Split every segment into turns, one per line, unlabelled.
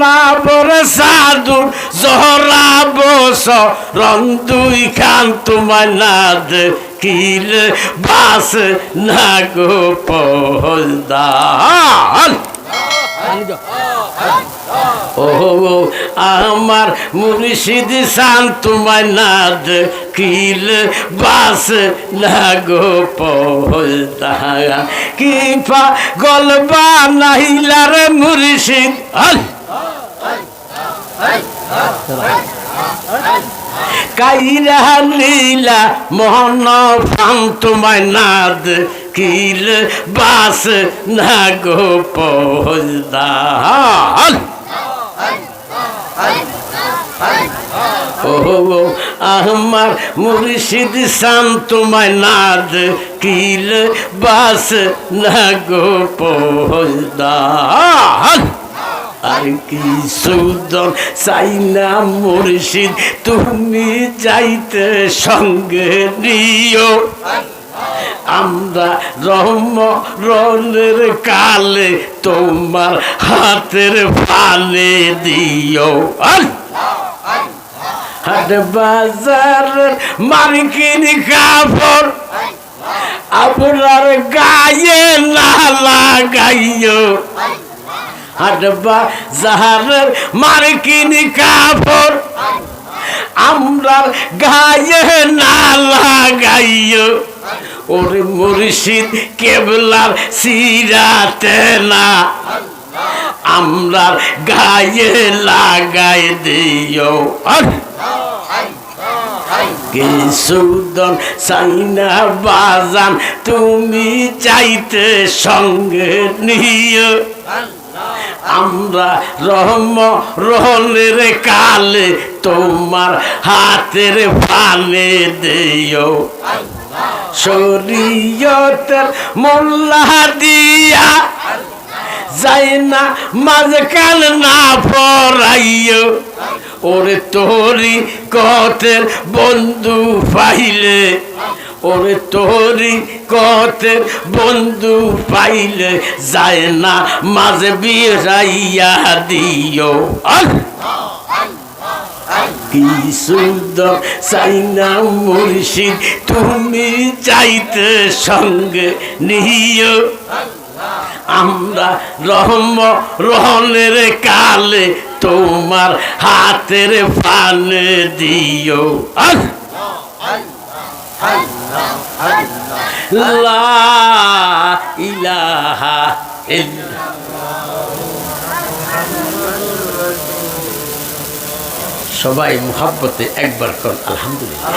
না বরে সাধুর জহরাব রন্দুই খান তোমায় না দেখিলে বাস না গো পহলদার। ও আমার মুর্শিদ শান তোমায় না দেখিলে বাস না গো পহলদার। কি পাগল বানাইলা রে মুর্শিদ কাইরা লীলা মোহন প্রাণ তোমায় না দেখিলে বাস না গো পহলদার। ও আমার মুর্শিদ শান তোমায় না দেখিলে বাস না গো পহলদার। আর কি সুদন চাই না মুর্শিদ তুমি যাইতে সঙ্গে নিও আমরা রহমরের কালে তোমার হাতের ফালে দিও। হাট বাজারের মার্কিন কাপড় আপনার গায়ে না লাগাইও। হাট বাজারের মার্কিন কাপড় আমরা গায়ে না লাগাইও। ওরে মুর্শিদ কেবলার সিরাতে না আমরা গায়ে লাগাই দিও। কি সুদন সাইনা বাজান তুমি চাইতে সঙ্গে নিও আমরা রহমরের কালে তোমার হাতের ফালে দিও। শরীয়তের মোল্লা দিয়া যাই না মাঝখান না পড়াইও। ওরে তোরি কতের বন্ধু পাইলে ওরে তোরি কতের বন্ধু পাইলে যায় না মাঝে বিরাইয়া দিও। কি সুন্দর চাইনা মুর্শিদ তুমি চাইতে সঙ্গে নিও আমরা রহমরের কালে তোমার হাতের ফানে দিও। লা ইলাহা সবাই মুহাব্বতে একবার কর আলহামদুলিল্লাহ।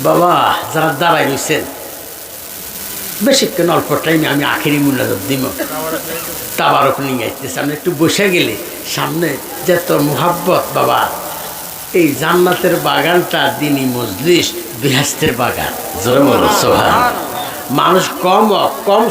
বাবা যারা দাঁড়াই রয়েছেন বেশিক্ষণ অল্প টাইমে আমি আখেরি মুনাজাত দিব তাবারক নিয়ে আসতেছি। আমি একটু বসে গেলে সামনে যত মুহাব্বত বাবা এই জান্নাতের বাগানটা দিনী মজলিস বেহেশতের বাগান জোরে বলো সুবহান। মানুষ কম